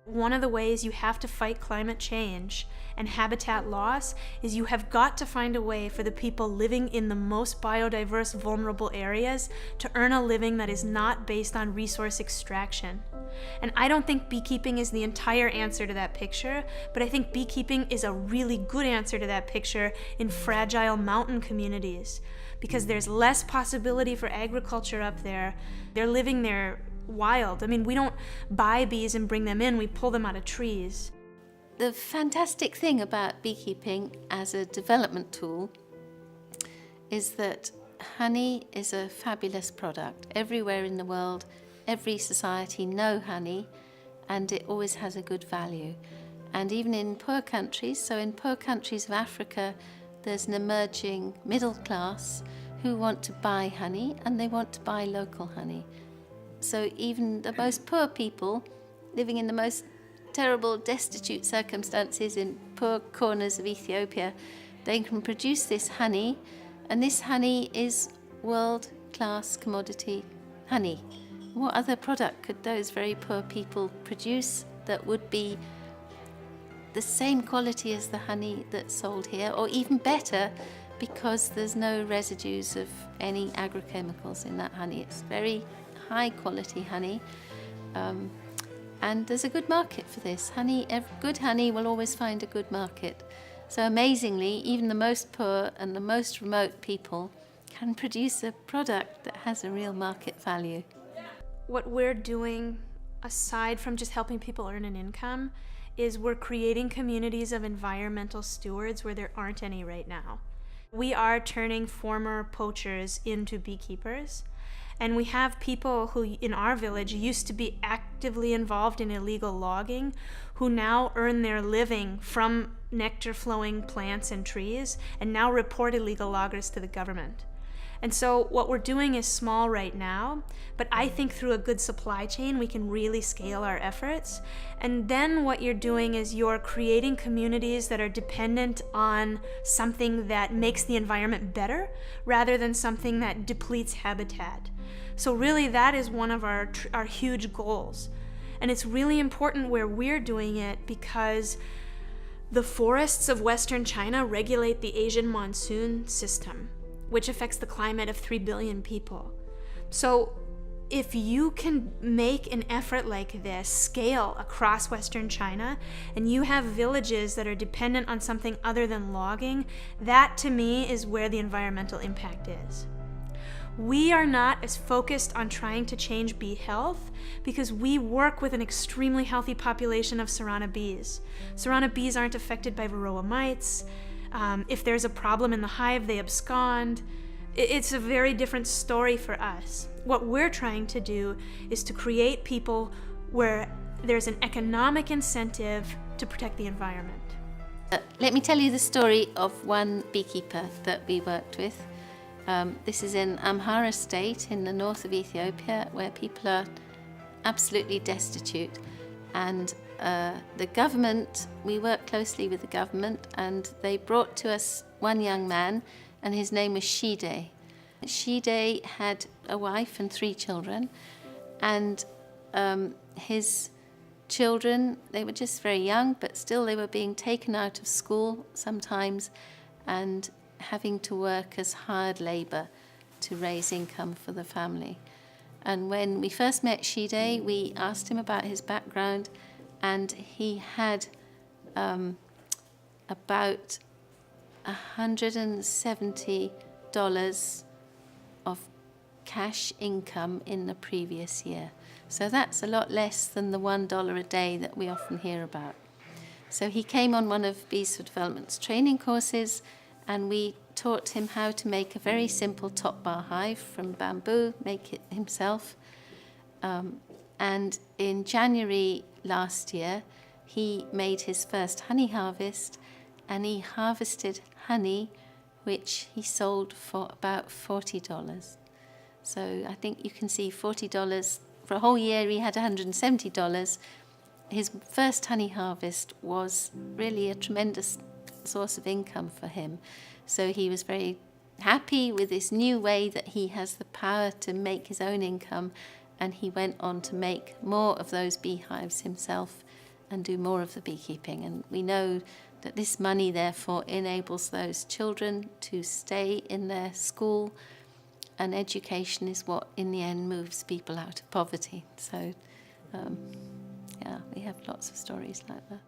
One of the ways you have to fight climate change and habitat loss is you have got to find a way for the people living in the most biodiverse, vulnerable areas to earn a living that is not based on resource extraction. And I don't think beekeeping is the entire answer to that picture, but I think beekeeping is a really good answer to that picture in fragile mountain communities, because there's less possibility for agriculture up there. They're living there wild. I mean, we don't buy bees and bring them in, we pull them out of trees. The fantastic thing about beekeeping as a development tool is that honey is a fabulous product. Everywhere in the world, every society know honey, and it always has a good value. And even in poor countries, so in poor countries of Africa, there's an emerging middle class who want to buy honey, and they want to buy local honey. So even the most poor people living in the most terrible, destitute circumstances in poor corners of Ethiopia, they can produce this honey, and this honey is world-class commodity honey. What other product could those very poor people produce that would be the same quality as the honey that's sold here, or even better, because there's no residues of any agrochemicals in that honey. It's very high quality honey, and there's a good market for this. Good honey will always find a good market. So amazingly, even the most poor and the most remote people can produce a product that has a real market value. What we're doing, aside from just helping people earn an income, is we're creating communities of environmental stewards where there aren't any right now. We are turning former poachers into beekeepers. And we have people who in our village used to be actively involved in illegal logging, who now earn their living from nectar-flowing plants and trees, and now report illegal loggers to the government. And so what we're doing is small right now, but I think through a good supply chain we can really scale our efforts. And then what you're doing is you're creating communities that are dependent on something that makes the environment better, rather than something that depletes habitat. So really that is one of our huge goals. And it's really important where we're doing it, because the forests of Western China regulate the Asian monsoon system, which affects the climate of 3 billion people. So if you can make an effort like this scale across Western China, and you have villages that are dependent on something other than logging, that to me is where the environmental impact is. We are not as focused on trying to change bee health because we work with an extremely healthy population of Serrana bees. Serrana bees aren't affected by varroa mites. If there's a problem in the hive, they abscond. It's a very different story for us. What we're trying to do is to create people where there's an economic incentive to protect the environment. Let me tell you the story of one beekeeper that we worked with. This is in Amhara state in the north of Ethiopia, where people are absolutely destitute. And the government, we work closely with the government, and they brought to us one young man, and his name was Shide. Shide had a wife and 3 children, and his children, they were just very young, but still they were being taken out of school sometimes and having to work as hired labor to raise income for the family. And when we first met Shide, we asked him about his background, and he had about $170 of cash income in the previous year. So that's a lot less than the $1 a day that we often hear about. So he came on one of Bees for Development's training courses, and we taught him how to make a very simple top bar hive from bamboo, make it himself. And in January last year, he made his first honey harvest, and he harvested honey which he sold for about $40. So I think you can see $40 for a whole year. He had $170. His first honey harvest was really a tremendous source of income for him. So he was very happy with this new way that he has the power to make his own income, and he went on to make more of those beehives himself and do more of the beekeeping. And we know that this money therefore enables those children to stay in their school, and education is what in the end moves people out of poverty. So yeah, we have lots of stories like that.